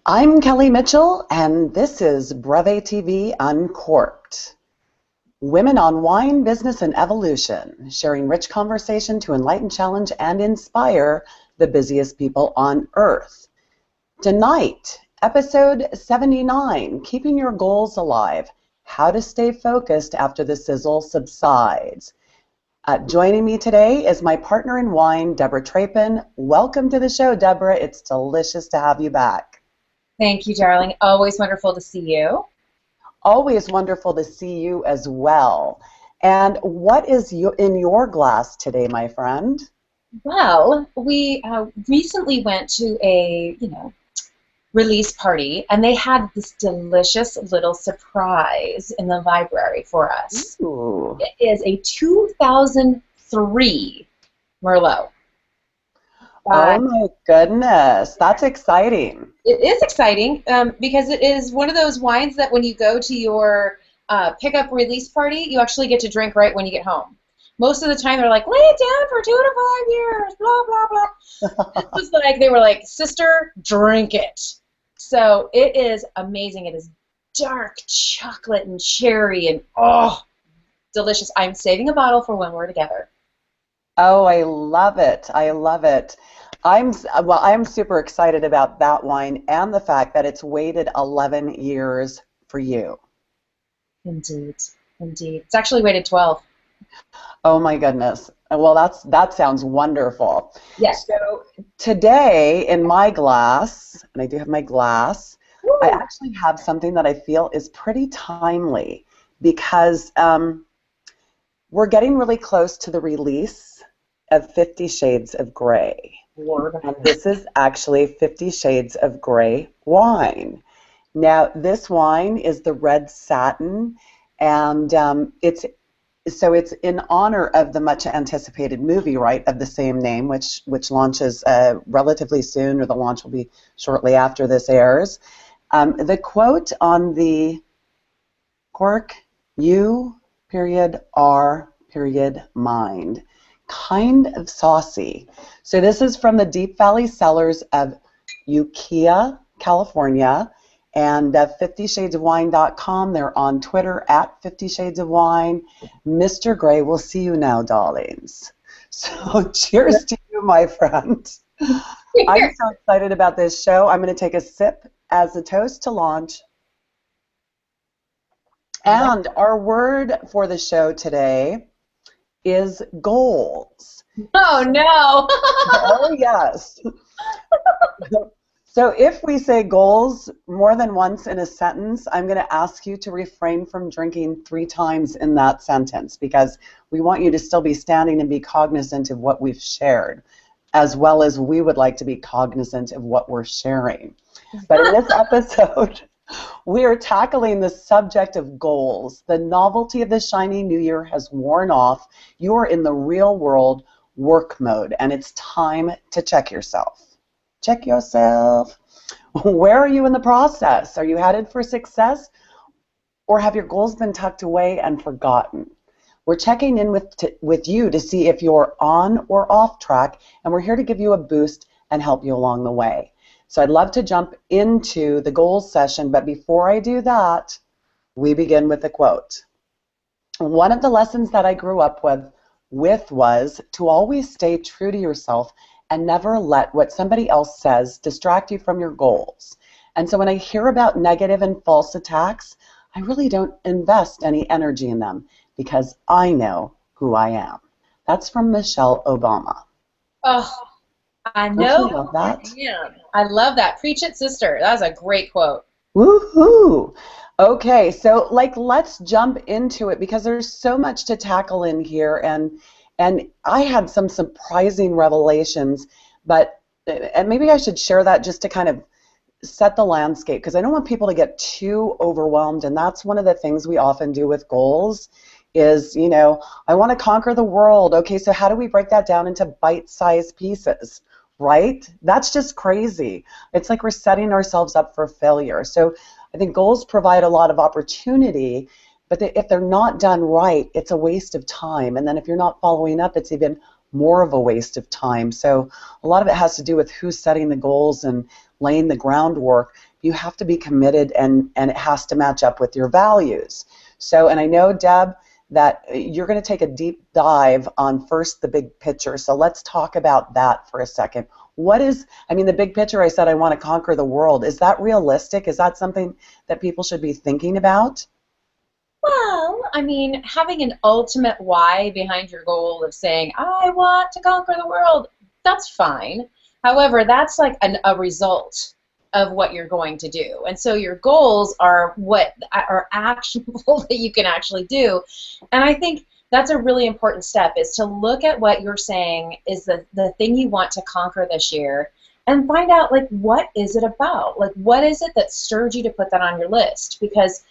I'm Kelly Mitchell, and this is Breve TV Uncorked. Women on wine, business, and evolution, sharing rich conversation to enlighten, challenge, and inspire the busiest people on earth. Tonight, episode 79, Keeping Your Goals Alive, How to Stay Focused After the Sizzle Subsides. Joining me today is my partner in wine, Debra Trapin. Welcome to the show, Debra. It's delicious to have you back. Thank you, darling. Always wonderful to see you. Always wonderful to see you as well. And what is in your glass today, my friend? Well, we recently went to a, release party, and they had this delicious little surprise in the library for us. Ooh. It is a 2003 Merlot. Oh my goodness, that's exciting. It is exciting because it is one of those wines that when you go to your pickup release party, you actually get to drink right when you get home. Most of the time they're like, lay it down for 2 to 5 years, blah, blah, blah. It was like, they were like, sister, drink it. So it is amazing. It is dark chocolate and cherry and, oh, delicious. I'm saving a bottle for when we're together. Oh, I love it. I love it. I'm super excited about that wine and the fact that it's waited 11 years for you. Indeed. Indeed. It's actually waited 12. Oh my goodness. Well, that sounds wonderful. Yes. So today in my glass, and I do have my glass, Woo. I actually have something that I feel is pretty timely because we're getting really close to the release of 50 Shades of Grey. Lord. And this is actually 50 Shades of Grey wine. Now, this wine is the red Satin, and it's in honor of the much anticipated movie, right, of the same name, which launches relatively soon, or the launch will be shortly after this airs. The quote on the cork, You.Are.Mine, kind of saucy. So this is from the Deep Valley Cellars of Ukiah, California, and 50shadesofwine.com. They're on Twitter at 50shadesofwine. Mr. Gray, we'll see you now, darlings. So cheers to you, my friend. I'm so excited about this show. I'm going to take a sip as a toast to launch. And our word for the show today is goals. Oh, no. Oh, yes. So if we say goals more than once in a sentence, I'm going to ask you to refrain from drinking 3 times in that sentence because we want you to still be standing and be cognizant of what we've shared, as well as we would like to be cognizant of what we're sharing. But in this episode, we are tackling the subject of goals. The novelty of the shiny new year has worn off. You are in the real world work mode, and it's time to check yourself. Check yourself. Where are you in the process? Are you headed for success, or have your goals been tucked away and forgotten? We're checking in with you to see if you're on or off track, and we're here to give you a boost and help you along the way. So I'd love to jump into the goals session, but before I do that, we begin with a quote. One of the lessons that I grew up with was to always stay true to yourself and never let what somebody else says distract you from your goals. And so when I hear about negative and false attacks, I really don't invest any energy in them because I know who I am. That's from Michelle Obama. Oh, I know. Don't you love that? Yeah, I love that. Preach it, sister. That was a great quote. Woohoo! Okay, so let's jump into it because there's so much to tackle in here, and I had some surprising revelations, and maybe I should share that just to kind of set the landscape because I don't want people to get too overwhelmed, and that's one of the things we often do with goals is, I want to conquer the world. Okay, so how do we break that down into bite-sized pieces? Right? That's just crazy. It's like we're setting ourselves up for failure. So I think goals provide a lot of opportunity, but if they're not done right, it's a waste of time. And then if you're not following up, it's even more of a waste of time. So a lot of it has to do with who's setting the goals and laying the groundwork you have to be committed, and it has to match up with your values. So, and I know, Deb, that you're going to take a deep dive on first the big picture. So let's talk about that for a second. What is, I mean, the big picture, I said I want to conquer the world. Is that realistic? Is that something that people should be thinking about? Well, I mean, having an ultimate why behind your goal of saying, I want to conquer the world, that's fine. However, that's like a result of what you're going to do. And so your goals are what are actionable that you can actually do. And I think that's a really important step, is to look at what you're saying is the thing you want to conquer this year, and find out, like, what is it about? Like, what is it that stirred you to put that on your list? Because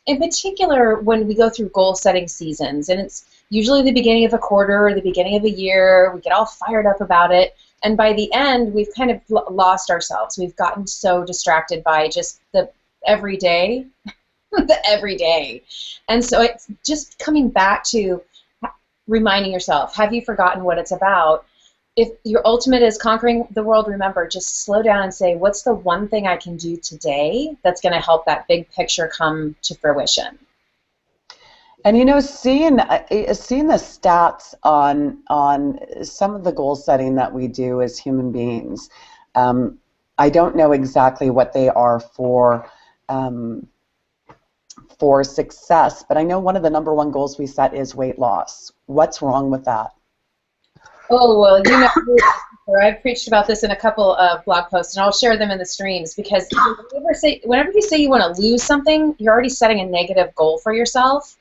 in particular, when we go through goal-setting seasons, and it's usually the beginning of a quarter or the beginning of a year, we get all fired up about it, and by the end, we've kind of lost ourselves. We've gotten so distracted by just the everyday, the everyday. And so it's just coming back to reminding yourself, have you forgotten what it's about? If your ultimate is conquering the world, remember, just slow down and say, what's the one thing I can do today that's going to help that big picture come to fruition? And, you know, seeing the stats on some of the goal setting that we do as human beings, I don't know exactly what they are for success, but I know one of the number one goals we set is weight loss. What's wrong with that? Oh, well, you know, I've preached about this in a couple of blog posts, and I'll share them in the streams, because whenever you say you want to lose something, you're already setting a negative goal for yourself.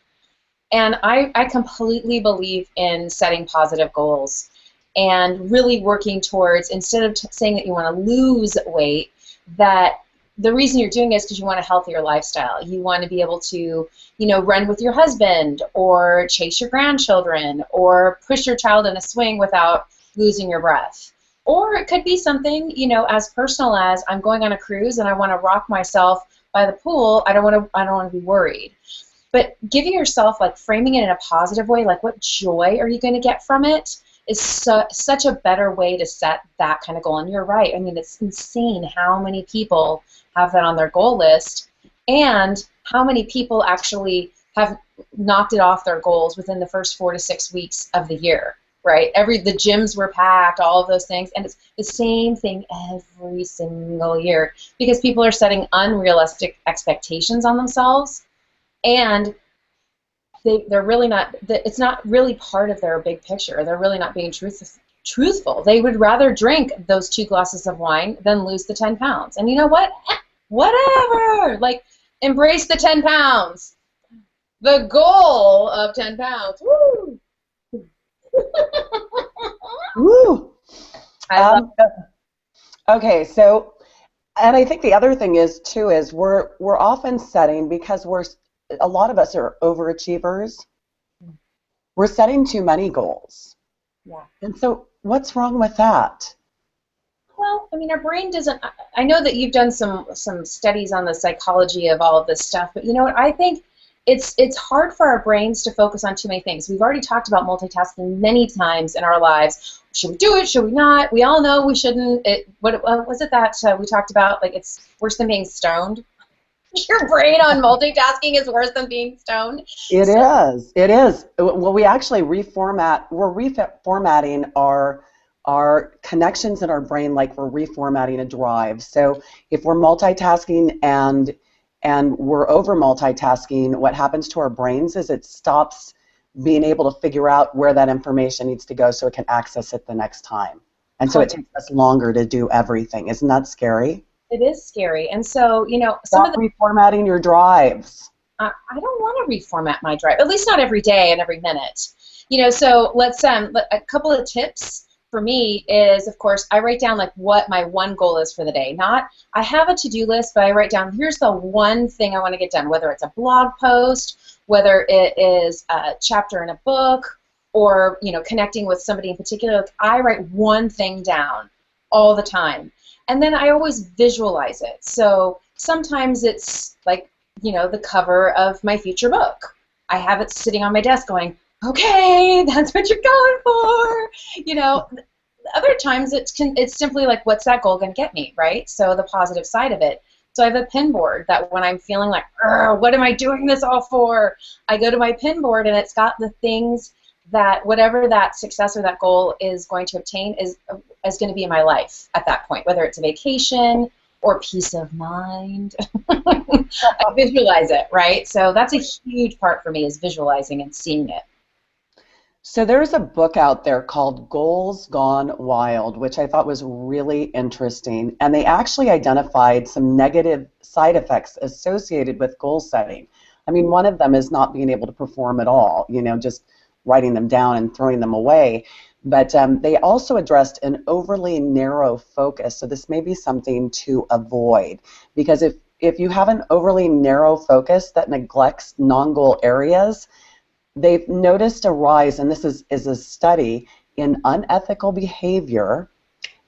And I completely believe in setting positive goals and really working towards, instead of saying that you want to lose weight, that the reason you're doing it is because you want a healthier lifestyle. You want to be able to, you know, run with your husband, or chase your grandchildren, or push your child in a swing without losing your breath. Or it could be something, you know, as personal as, I'm going on a cruise and I want to rock myself by the pool. I don't want to be worried. But giving yourself, like, framing it in a positive way, like, what joy are you going to get from it, is such a better way to set that kind of goal. And you're right. I mean, it's insane how many people have that on their goal list, and how many people actually have knocked it off their goals within the first 4 to 6 weeks of the year, right? The gyms were packed, all of those things, and it's the same thing every single year, because people are setting unrealistic expectations on themselves, and they're really not, it's not really part of their big picture. They're really not being truthful. They would rather drink those 2 glasses of wine than lose the 10 pounds. And you know what? Whatever. Like, embrace the 10 pounds. The goal of 10 pounds. Woo! Woo! I love it. Okay, so, and I think the other thing is, too, is we're often setting, because a lot of us are overachievers, we're setting too many goals. Yeah. And so what's wrong with that? Well, I mean, our brain doesn't, I know that you've done some studies on the psychology of all of this stuff, but you know what, I think it's hard for our brains to focus on too many things. We've already talked about multitasking many times in our lives. Should we do it? Should we not? We all know we shouldn't. What was it that we talked about? Like, it's worse than being stoned. Your brain on multitasking is worse than being stoned. It is. It is. Well, we actually we're reformatting our connections in our brain like we're reformatting a drive. So if we're multitasking and we're over multitasking, what happens to our brains is it stops being able to figure out where that information needs to go so it can access it the next time. And so it takes us longer to do everything. Isn't that scary? It is scary. And so, you know, Stop reformatting your drives. I don't want to reformat my drive, at least not every day and every minute. You know, so let's a couple of tips for me is, of course, I write down like what my one goal is for the day. Not, I have a to-do list, but I write down, here's the one thing I want to get done, whether it's a blog post, whether it is a chapter in a book, or, you know, connecting with somebody in particular. I write one thing down all the time. And then I always visualize it. So sometimes it's like, you know, the cover of my future book. I have it sitting on my desk going, okay, that's what you're going for. You know, other times it's simply like, what's that goal going to get me, right? So the positive side of it. So I have a pin board that when I'm feeling like, what am I doing this all for? I go to my pin board and it's got the things that whatever that success or that goal is going to obtain is going to be in my life at that point, whether it's a vacation or peace of mind. I visualize it, right? So that's a huge part for me is visualizing and seeing it. So there's a book out there called Goals Gone Wild, which I thought was really interesting. And they actually identified some negative side effects associated with goal setting. I mean, one of them is not being able to perform at all, you know, just writing them down and throwing them away. But they also addressed an overly narrow focus. So this may be something to avoid, because if you have an overly narrow focus that neglects non-goal areas, they've noticed a rise, and this is a study, in unethical behavior,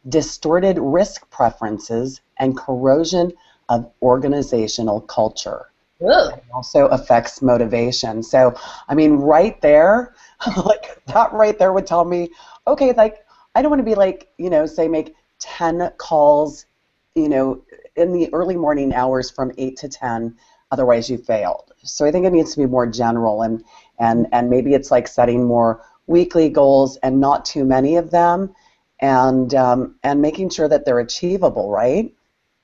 distorted risk preferences, and corrosion of organizational culture. Ugh. It also affects motivation. So, I mean, right there, like that right there would tell me, okay, like I don't want to be like, you know, say make 10 calls, you know, in the early morning hours from 8 to 10, otherwise you failed. So I think it needs to be more general, and maybe it's like setting more weekly goals and not too many of them, and making sure that they're achievable, right?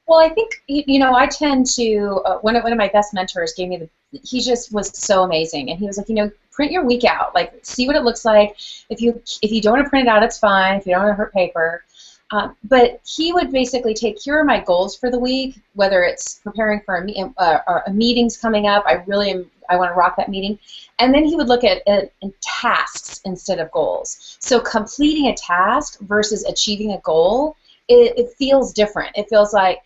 Well, I think, you know, I tend to, one of my best mentors gave me he just was so amazing. And he was like, you know, print your week out. Like, see what it looks like. If you don't want to print it out, it's fine. If you don't want to hurt paper. But he would basically take, here are my goals for the week, whether it's preparing for a meeting's coming up. I want to rock that meeting. And then he would look at it in tasks instead of goals. So completing a task versus achieving a goal, it feels different. It feels like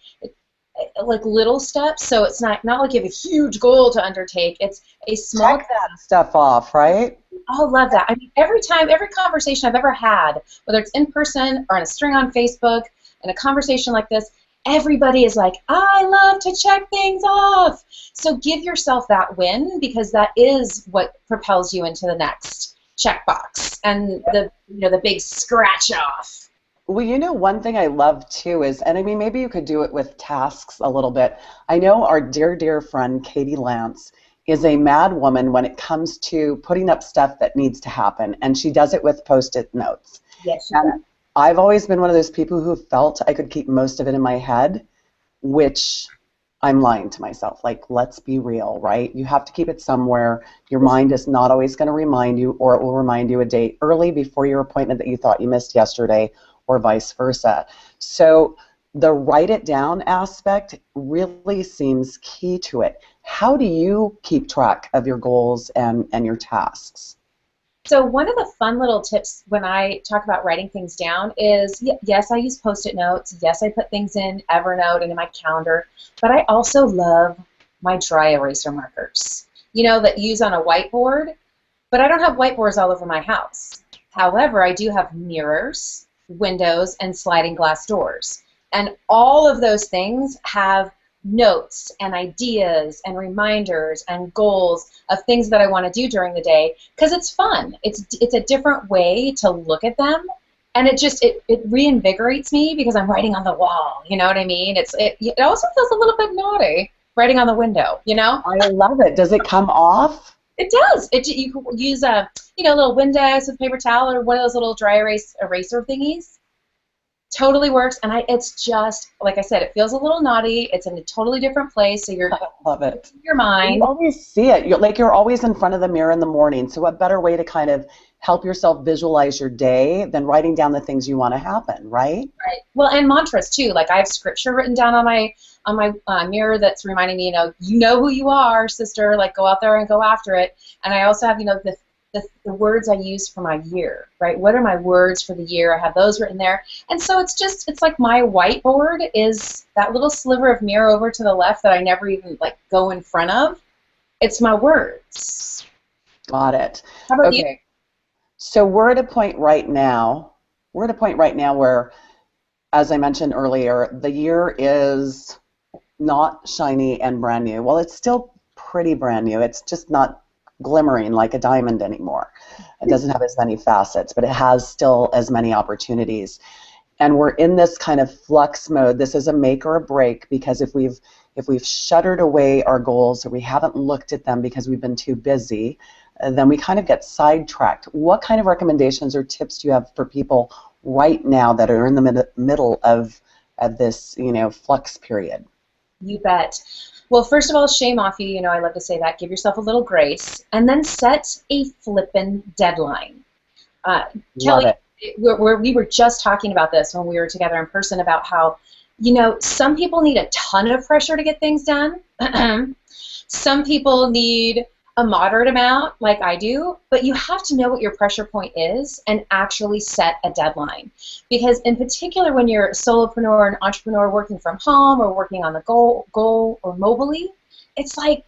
little steps. So it's not like you have a huge goal to undertake. It's a small. Check that stuff off, right? I love that. I mean, every conversation I've ever had, whether it's in person or in a string on Facebook, in a conversation like this, everybody is like, I love to check things off. So give yourself that win, because that is what propels you into the next checkbox and the big scratch off. Well, you know, one thing I love too is, and I mean, maybe you could do it with tasks a little bit. I know our dear, dear friend Katie Lance is a mad woman when it comes to putting up stuff that needs to happen, and she does it with Post-it notes. Yes, she does. I've always been one of those people who felt I could keep most of it in my head, which I'm lying to myself. Like, let's be real, right? You have to keep it somewhere. Your mind is not always going to remind you, or it will remind you a day early before your appointment that you thought you missed yesterday, or vice versa. So the write it down aspect really seems key to it. How do you keep track of your goals and your tasks? So one of the fun little tips when I talk about writing things down is, yes, I use Post-it notes. Yes, I put things in Evernote and in my calendar. But I also love my dry eraser markers, you know, that you use on a whiteboard. But I don't have whiteboards all over my house. However, I do have mirrors, windows, and sliding glass doors. And all of those things have notes and ideas and reminders and goals of things that I want to do during the day, because it's fun. It's a different way to look at them, and it reinvigorates me because I'm writing on the wall. You know what I mean? It also feels a little bit naughty writing on the window. You know? I love it. Does it come off? It does. You can use little Windex with paper towel or one of those little dry eraser thingies. Totally works, and it's just, like I said, it feels a little naughty. It's in a totally different place, so I love it. Your mind. You always see it. You're always in front of the mirror in the morning, so what better way to kind of help yourself visualize your day than writing down the things you want to happen, right? Right. Well, and mantras, too. Like, I have scripture written down on my mirror that's reminding me, you know who you are, sister. Like, go out there and go after it. And I also have, the words I use for my year, right? What are my words for the year? I have those written there. And so it's like my whiteboard is that little sliver of mirror over to the left that I never even go in front of. It's my words. Got it. How about you? So we're at a point right now where, as I mentioned earlier, the year is not shiny and brand new. Well, it's still pretty brand new. It's just not glimmering like a diamond anymore. It doesn't have as many facets, but it has still as many opportunities. And we're in this kind of flux mode. This is a make or a break, because if we've if we've shuttered away our goals or we haven't looked at them because we've been too busy, then we kind of get sidetracked. What kind of recommendations or tips do you have for people right now that are in the middle of this, flux period? You bet. Well, first of all, shame off you. I love to say that. Give yourself a little grace, and then set a flippin' deadline. Love Kelly, it. we were just talking about this when we were together in person about how, some people need a ton of pressure to get things done. Some people need a moderate amount, like I do, but you have to know what your pressure point is and actually set a deadline. Because in particular, when you're a solopreneur, an entrepreneur working from home or working on the goal or mobily, it's like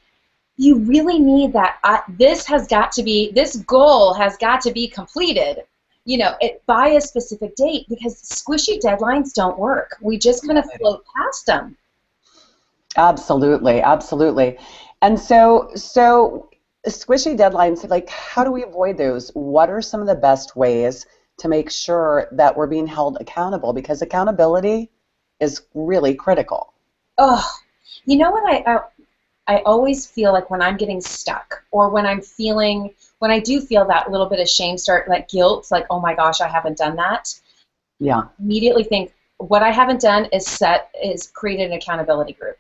you really need that. This goal has got to be completed, by a specific date, because squishy deadlines don't work. We just kind of float past them. Absolutely, absolutely. And so squishy deadlines, like, how do we avoid those? What are some of the best ways to make sure that we're being held accountable? Because accountability is really critical. Oh, you know what I always feel like when I'm getting stuck, or when I do feel that little bit of shame like guilt, like, oh my gosh, I haven't done that. Yeah. Immediately think, what I haven't done is created an accountability group.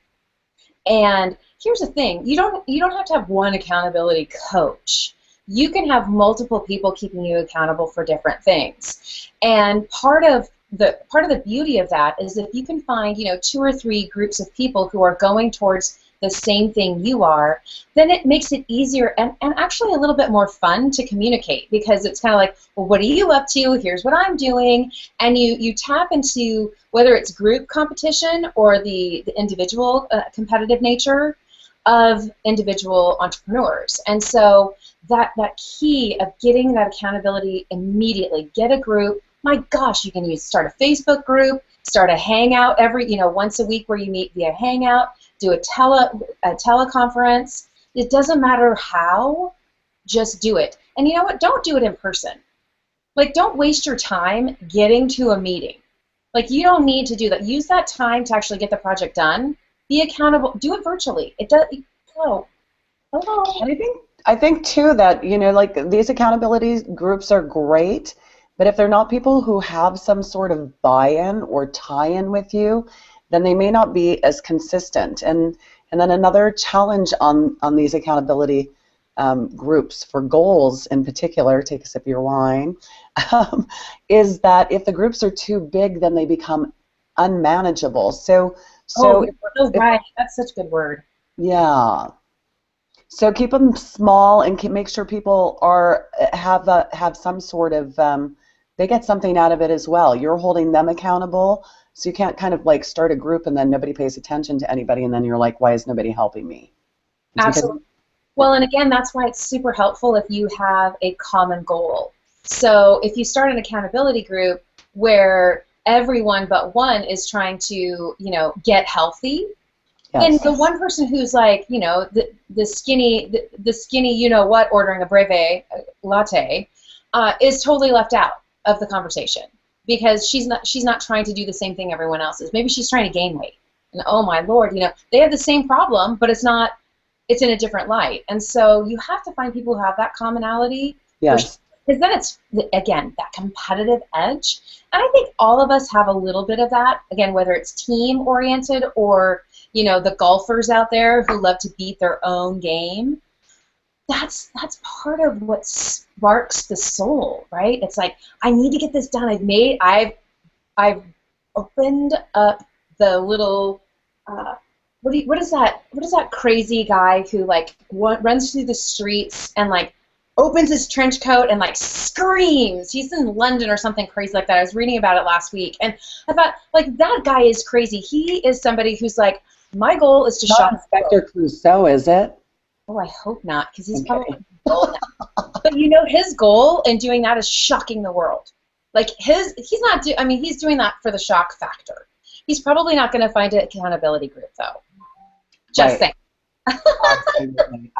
And here's the thing, you don't have to have one accountability coach. You can have multiple people keeping you accountable for different things. And part of the beauty of that is if you can find, 2 or 3 groups of people who are going towards the same thing you are, then it makes it easier and actually a little bit more fun to communicate, because it's kind of like, well, what are you up to? Here's what I'm doing. And you tap into, whether it's group competition or the individual competitive nature of individual entrepreneurs. And so that key of getting that accountability immediately, get a group. My gosh, you can start a Facebook group, start a hangout once a week where you meet via hangout, do a teleconference. It doesn't matter how, just do it. And you know what? Don't do it in person. Like, don't waste your time getting to a meeting. Like, you don't need to do that. Use that time to actually get the project done. Be accountable. Do it virtually. It does. Hello. I think too that like, these accountability groups are great, but if they're not people who have some sort of buy-in or tie-in with you, then they may not be as consistent. And then another challenge on these accountability groups for goals in particular, take a sip of your wine, is that if the groups are too big, then they become unmanageable. Right. That's such a good word. Yeah. So keep them small and make sure people have some sort of they get something out of it as well. You're holding them accountable, so you can't kind of like start a group and then nobody pays attention to anybody, and then you're like, why is nobody helping me? Absolutely. Well, and again, that's why it's super helpful if you have a common goal. So if you start an accountability group where everyone but one is trying to, get healthy, yes. And the one person who's like, the skinny, ordering a breve latte, is totally left out of the conversation, because she's not trying to do the same thing everyone else is. Maybe she's trying to gain weight, and oh my Lord, they have the same problem, but it's in a different light. And so you have to find people who have that commonality. Yes. Because then it's, again, that competitive edge. And I think all of us have a little bit of that, again, whether it's team-oriented or, the golfers out there who love to beat their own game. That's part of what sparks the soul, right? It's like, I need to get this done. I've opened up the little, what is that crazy guy who like runs through the streets and like opens his trench coat and like screams? He's in London or something crazy like that. I was reading about it last week, and I thought, like, that guy is crazy. He is somebody who's like, my goal is to shock Inspector Clouseau, is it? Oh, I hope not, because he's probably old now. But his goal in doing that is shocking the world. Like, he's doing that for the shock factor. He's probably not going to find an accountability group, though. Just saying.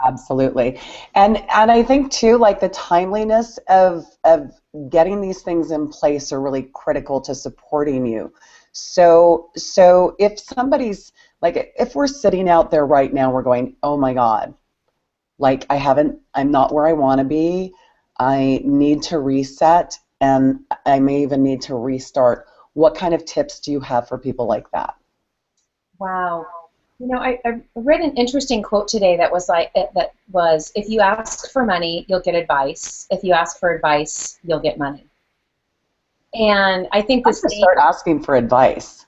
Absolutely. And I think too, like, the timeliness of getting these things in place are really critical to supporting you. So if somebody's Like if we're sitting out there right now, we're going, oh my God, like I'm not where I want to be. I need to reset, and I may even need to restart. What kind of tips do you have for people like that? Wow. I read an interesting quote today that was if you ask for money, you'll get advice. If you ask for advice, you'll get money. And I think I this have to start asking for advice.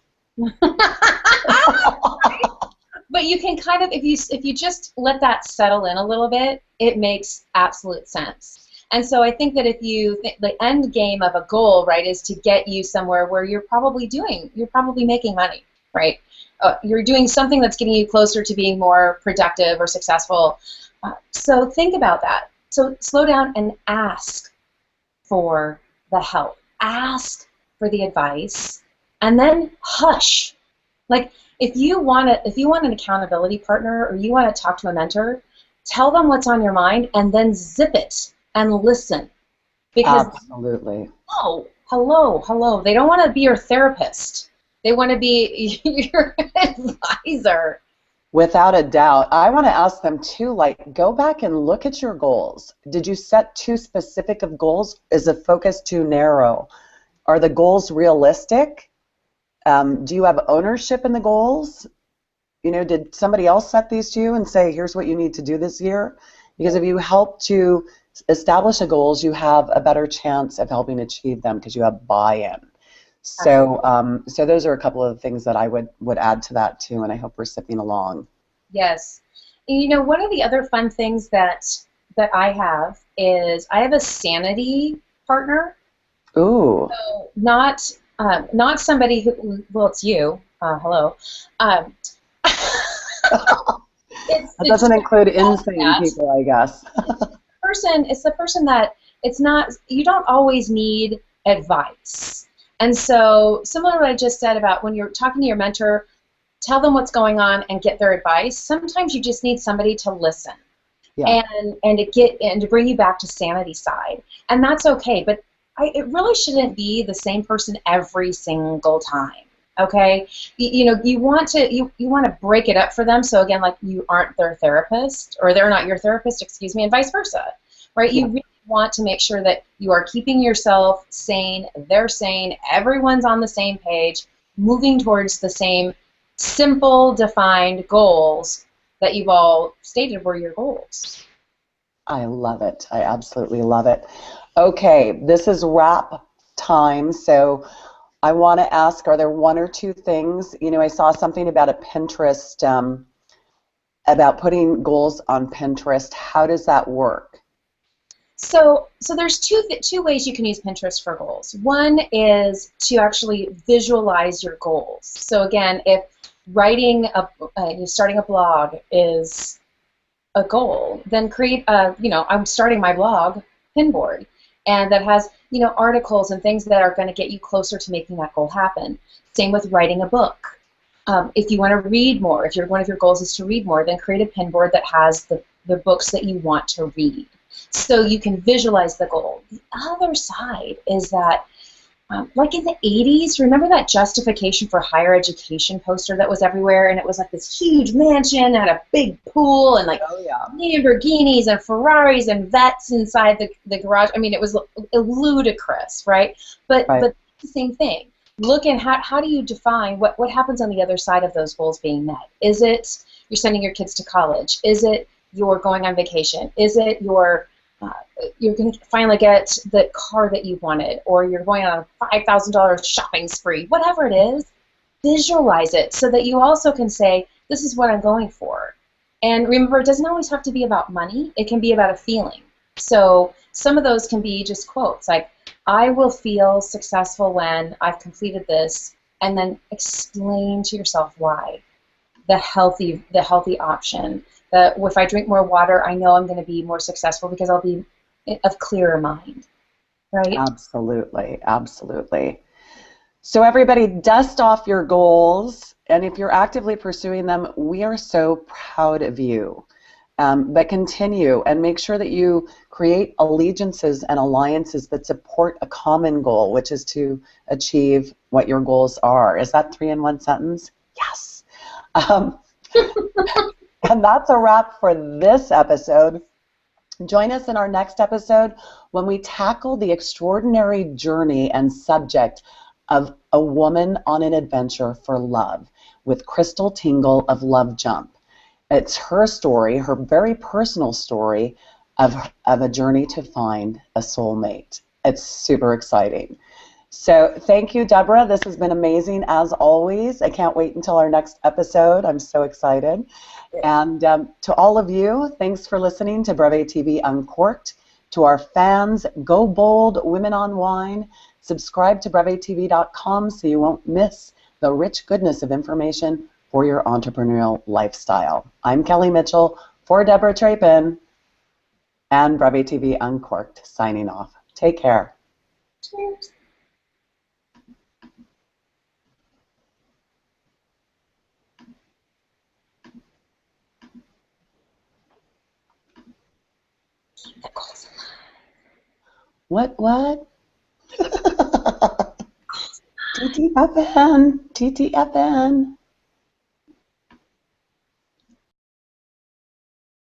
But you can kind of, if you just let that settle in a little bit, it makes absolute sense. And so I think that if you the end game of a goal, right, is to get you somewhere where you're probably making money, right? You're doing something that's getting you closer to being more productive or successful. So think about that. So slow down and ask for the help. Ask for the advice, and then hush. Like if you want an accountability partner or you want to talk to a mentor, tell them what's on your mind and then zip it and listen. Because absolutely. Oh, hello. They don't want to be your therapist. They want to be your advisor. Without a doubt. I want to ask them too, like, go back and look at your goals. Did you set too specific of goals? Is the focus too narrow? Are the goals realistic? Do you have ownership in the goals? You know, did somebody else set these to you and say, here's what you need to do this year? Because if you help to establish the goals, you have a better chance of helping achieve them because you have buy-in. So, so those are a couple of things that I would add to that too, and I hope we're sipping along. Yes. And, you know, one of the other fun things that I have is I have a sanity partner. Ooh. So not somebody who, well, it's you. Hello. It doesn't include insane people, I guess. It's the person that you don't always need advice. And so similar to what I just said about when you're talking to your mentor, tell them what's going on and get their advice. Sometimes you just need somebody to listen. Yeah. and to bring you back to sanity side. And that's okay, but it really shouldn't be the same person every single time. Okay, you want to break it up for them. So again, like you aren't their therapist, or they're not your therapist, excuse me, and vice versa, right? Yeah. You really want to make sure that you are keeping yourself sane, they're sane, everyone's on the same page, moving towards the same simple, defined goals that you've all stated were your goals. I love it. I absolutely love it. Okay, this is wrap time, so I want to ask, are there one or two things, I saw something about a Pinterest, about putting goals on Pinterest. How does that work? So there's two ways you can use Pinterest for goals. One is to actually visualize your goals. So again, if starting a blog is a goal, then create I'm starting my blog pinboard, and that has articles and things that are going to get you closer to making that goal happen. Same with writing a book. If you want to read more, if one of your goals is to read more, then create a pinboard that has the books that you want to read, so you can visualize the goal. The other side is that, like in the 80s, remember that justification for higher education poster that was everywhere, and it was like this huge mansion, had a big pool, and like Lamborghinis and Ferraris and vets inside the garage. I mean, it was ludicrous, right? But it's the same thing. Look at how do you define what happens on the other side of those goals being met? Is it you're sending your kids to college? Is it you're going on vacation? Is it you're going to finally get the car that you wanted, or you're going on a $5,000 shopping spree? Whatever it is, visualize it so that you also can say, this is what I'm going for. And remember, it doesn't always have to be about money. It can be about a feeling. So some of those can be just quotes like, I will feel successful when I've completed this, and then explain to yourself why. The healthy option. That if I drink more water, I know I'm going to be more successful because I'll be of clearer mind, right? Absolutely, absolutely. So everybody, dust off your goals, and if you're actively pursuing them, we are so proud of you. But continue and make sure that you create allegiances and alliances that support a common goal, which is to achieve what your goals are. Is that 3 in 1 sentence? Yes. Um, and that's a wrap for this episode. Join us in our next episode when we tackle the extraordinary journey and subject of a woman on an adventure for love with Crystal Tingle of Love Jump. It's her story, her very personal story of a journey to find a soulmate. It's super exciting. So thank you, Debra. This has been amazing as always. I can't wait until our next episode. I'm so excited. And to all of you, thanks for listening to Breve TV Uncorked. To our fans, go bold, women on wine. Subscribe to brevetv.com so you won't miss the rich goodness of information for your entrepreneurial lifestyle. I'm Kelly Mitchell for Debra Trapin and Breve TV Uncorked, signing off. Take care. Cheers. The goals alive. What? TTFN.